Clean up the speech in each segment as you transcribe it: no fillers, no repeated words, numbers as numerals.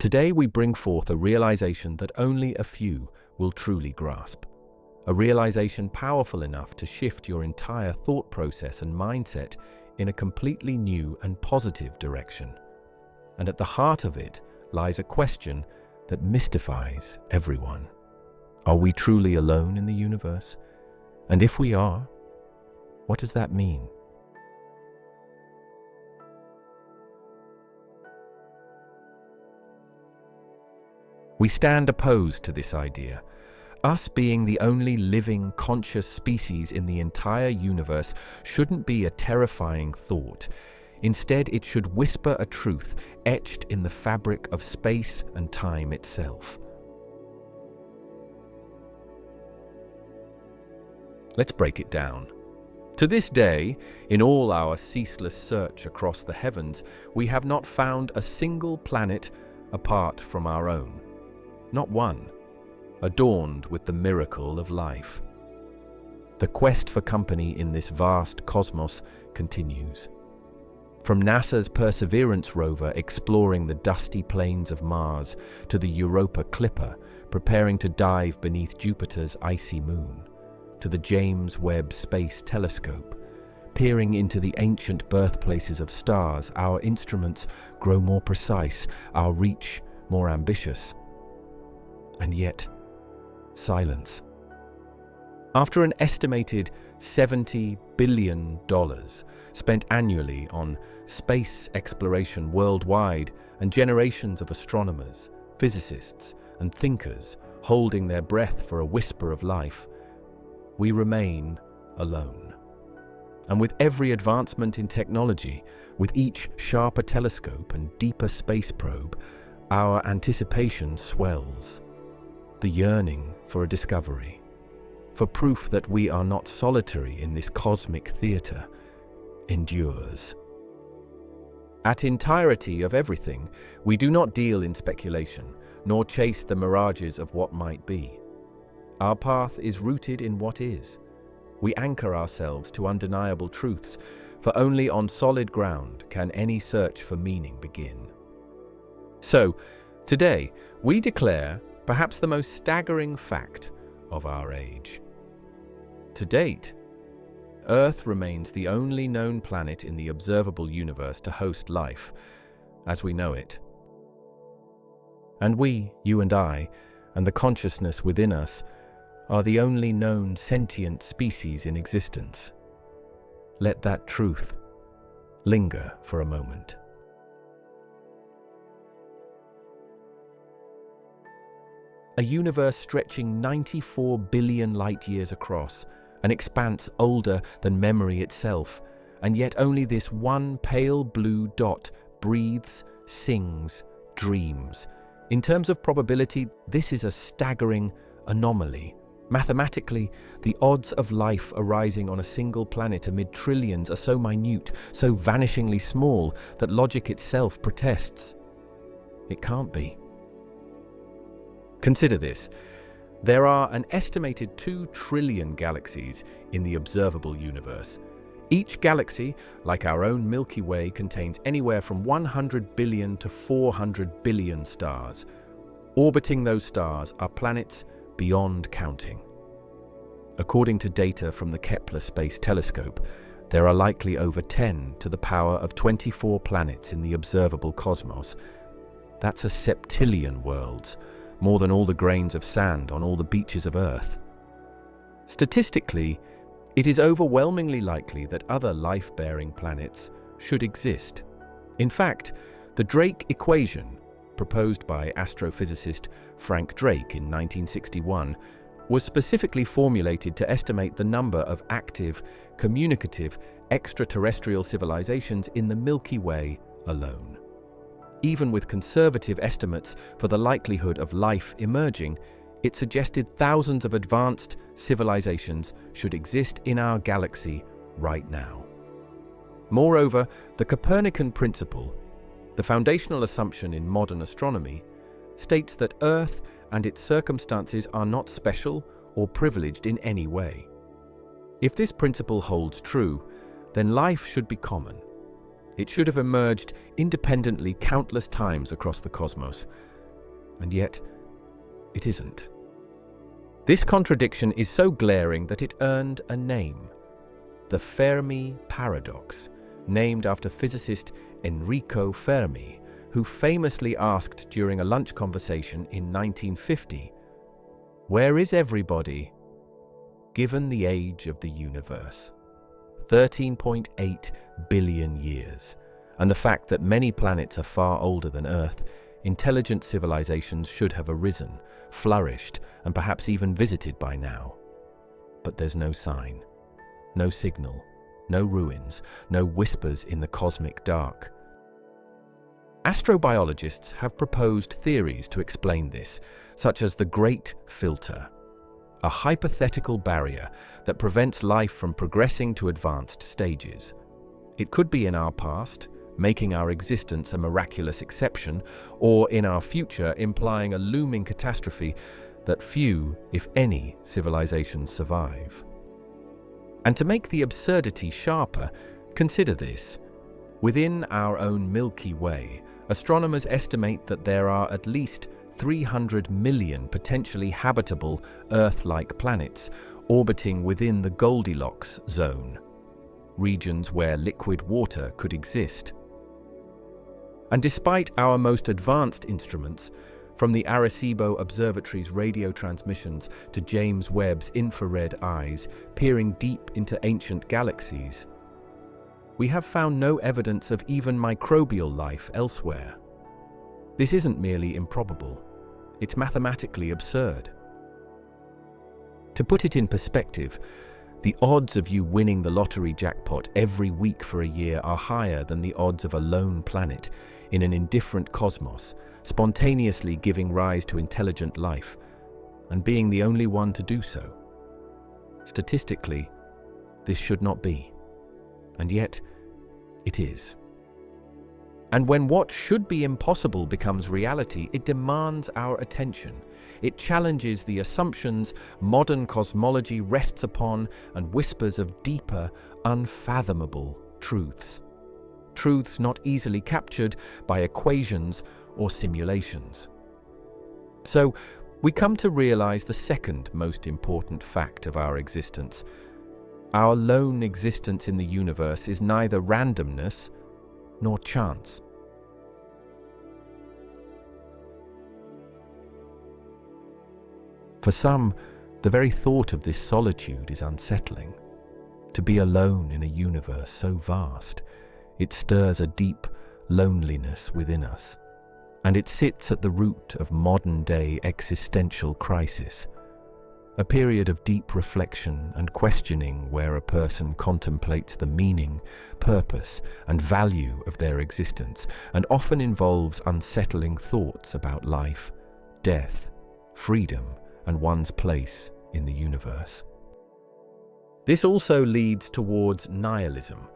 Today we bring forth a realization that only a few will truly grasp. A realization powerful enough to shift your entire thought process and mindset in a completely new and positive direction. And at the heart of it lies a question that mystifies everyone. Are we truly alone in the universe? And if we are, what does that mean? We stand opposed to this idea. Us being the only living, conscious species in the entire universe shouldn't be a terrifying thought. Instead, it should whisper a truth etched in the fabric of space and time itself. Let's break it down. To this day, in all our ceaseless search across the heavens, we have not found a single planet apart from our own. Not one, adorned with the miracle of life. The quest for company in this vast cosmos continues. From NASA's Perseverance rover exploring the dusty plains of Mars to the Europa Clipper preparing to dive beneath Jupiter's icy moon, to the James Webb Space Telescope, peering into the ancient birthplaces of stars, our instruments grow more precise, our reach more ambitious. And yet, silence. After an estimated $70 billion spent annually on space exploration worldwide and generations of astronomers, physicists, and thinkers holding their breath for a whisper of life, we remain alone. And with every advancement in technology, with each sharper telescope and deeper space probe, our anticipation swells. The yearning for a discovery, for proof that we are not solitary in this cosmic theater, endures. At entirety of everything, we do not deal in speculation, nor chase the mirages of what might be. Our path is rooted in what is. We anchor ourselves to undeniable truths, for only on solid ground can any search for meaning begin. So, today, we declare perhaps the most staggering fact of our age. To date, Earth remains the only known planet in the observable universe to host life, as we know it. And we, you and I, and the consciousness within us, are the only known sentient species in existence. Let that truth linger for a moment. A universe stretching 94 billion light-years across, an expanse older than memory itself, and yet only this one pale blue dot breathes, sings, dreams. In terms of probability, this is a staggering anomaly. Mathematically, the odds of life arising on a single planet amid trillions are so minute, so vanishingly small, that logic itself protests. It can't be. Consider this. There are an estimated 2 trillion galaxies in the observable universe. Each galaxy, like our own Milky Way, contains anywhere from 100 billion to 400 billion stars. Orbiting those stars are planets beyond counting. According to data from the Kepler Space Telescope, there are likely over 10 to the power of 24 planets in the observable cosmos. That's a septillion worlds, more than all the grains of sand on all the beaches of Earth. Statistically, it is overwhelmingly likely that other life-bearing planets should exist. In fact, the Drake equation, proposed by astrophysicist Frank Drake in 1961, was specifically formulated to estimate the number of active, communicative, extraterrestrial civilizations in the Milky Way alone. Even with conservative estimates for the likelihood of life emerging, it suggested thousands of advanced civilizations should exist in our galaxy right now. Moreover, the Copernican principle, the foundational assumption in modern astronomy, states that Earth and its circumstances are not special or privileged in any way. If this principle holds true, then life should be common. It should have emerged independently countless times across the cosmos, and yet it isn't. This contradiction is so glaring that it earned a name: the Fermi paradox, named after physicist Enrico Fermi, who famously asked during a lunch conversation in 1950, "Where is everybody?" Given the age of the universe, 13.8 billion years, and the fact that many planets are far older than Earth, intelligent civilizations should have arisen, flourished, and perhaps even visited by now. But there's no sign, no signal, no ruins, no whispers in the cosmic dark. Astrobiologists have proposed theories to explain this, such as the Great Filter, a hypothetical barrier that prevents life from progressing to advanced stages. It could be in our past, making our existence a miraculous exception, or in our future, implying a looming catastrophe that few, if any, civilizations survive. And to make the absurdity sharper, consider this. Within our own Milky Way, astronomers estimate that there are at least 300 million potentially habitable Earth-like planets orbiting within the Goldilocks zone, regions where liquid water could exist. And despite our most advanced instruments, from the Arecibo Observatory's radio transmissions to James Webb's infrared eyes peering deep into ancient galaxies, we have found no evidence of even microbial life elsewhere. This isn't merely improbable, it's mathematically absurd. To put it in perspective, the odds of you winning the lottery jackpot every week for a year are higher than the odds of a lone planet in an indifferent cosmos, spontaneously giving rise to intelligent life, and being the only one to do so. Statistically, this should not be, and yet it is. And when what should be impossible becomes reality, it demands our attention. It challenges the assumptions modern cosmology rests upon and whispers of deeper, unfathomable truths. Truths not easily captured by equations or simulations. So, we come to realize the second most important fact of our existence. Our lone existence in the universe is neither randomness nor chance. For some, the very thought of this solitude is unsettling. To be alone in a universe so vast, it stirs a deep loneliness within us, and it sits at the root of modern-day existential crisis, a period of deep reflection and questioning where a person contemplates the meaning, purpose, and value of their existence, and often involves unsettling thoughts about life, death, freedom, and one's place in the universe. This also leads towards nihilism,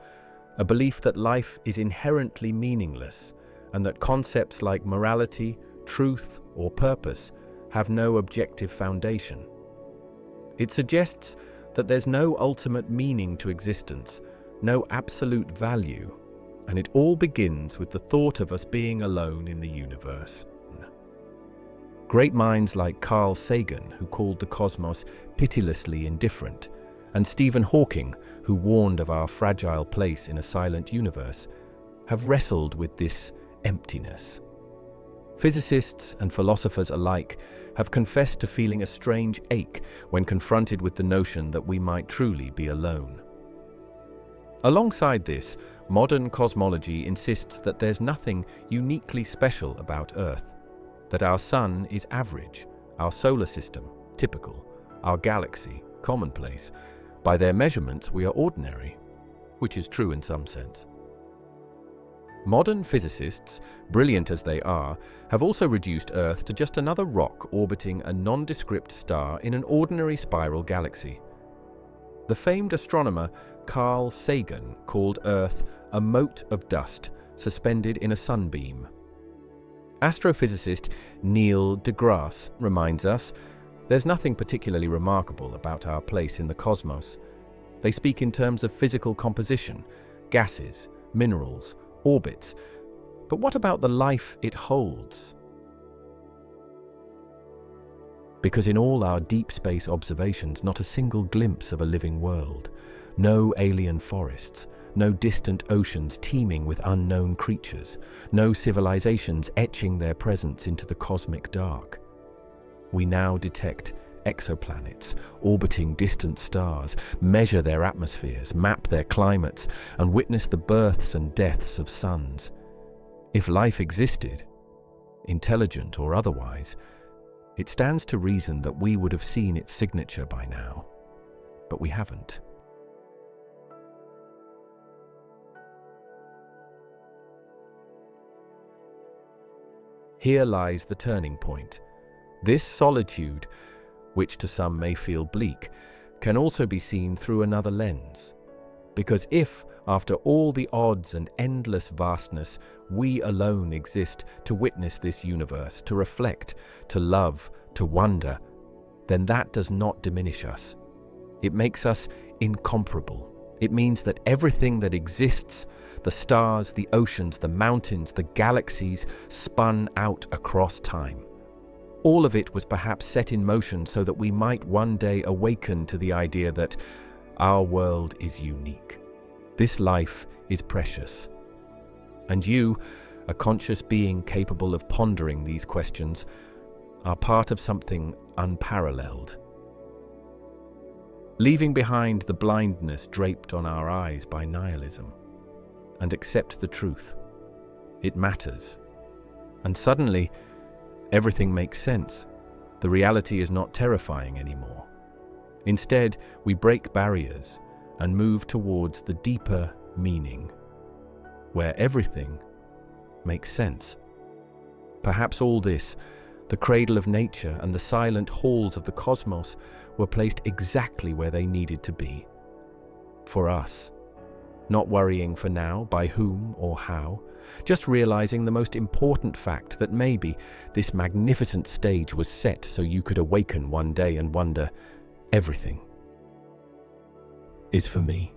a belief that life is inherently meaningless, and that concepts like morality, truth, or purpose have no objective foundation. It suggests that there's no ultimate meaning to existence, no absolute value, and it all begins with the thought of us being alone in the universe. Great minds like Carl Sagan, who called the cosmos pitilessly indifferent, and Stephen Hawking, who warned of our fragile place in a silent universe, have wrestled with this emptiness. Physicists and philosophers alike have confessed to feeling a strange ache when confronted with the notion that we might truly be alone. Alongside this, modern cosmology insists that there's nothing uniquely special about Earth, that our sun is average, our solar system typical, our galaxy commonplace. By their measurements, we are ordinary, which is true in some sense. Modern physicists, brilliant as they are, have also reduced Earth to just another rock orbiting a nondescript star in an ordinary spiral galaxy. The famed astronomer Carl Sagan called Earth a mote of dust suspended in a sunbeam. Astrophysicist Neil deGrasse reminds us, there's nothing particularly remarkable about our place in the cosmos. They speak in terms of physical composition, gases, minerals, orbits. But what about the life it holds? Because in all our deep space observations, not a single glimpse of a living world, no alien forests, no distant oceans teeming with unknown creatures, no civilizations etching their presence into the cosmic dark. We now detect exoplanets orbiting distant stars, measure their atmospheres, map their climates, and witness the births and deaths of suns. If life existed, intelligent or otherwise, it stands to reason that we would have seen its signature by now. But we haven't. Here lies the turning point. This solitude, which to some may feel bleak, can also be seen through another lens. Because if, after all the odds and endless vastness, we alone exist to witness this universe, to reflect, to love, to wonder, then that does not diminish us. It makes us incomparable. It means that everything that exists, the stars, the oceans, the mountains, the galaxies, spun out across time. All of it was perhaps set in motion so that we might one day awaken to the idea that our world is unique. This life is precious. And you, a conscious being capable of pondering these questions, are part of something unparalleled. Leaving behind the blindness draped on our eyes by nihilism, and accept the truth. It matters. And suddenly, everything makes sense. The reality is not terrifying anymore. Instead, we break barriers and move towards the deeper meaning, where everything makes sense. Perhaps all this, the cradle of nature and the silent halls of the cosmos, were placed exactly where they needed to be. For us. Not worrying for now by whom or how, just realizing the most important fact that maybe this magnificent stage was set so you could awaken one day and wonder, everything is for me.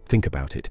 Think about it.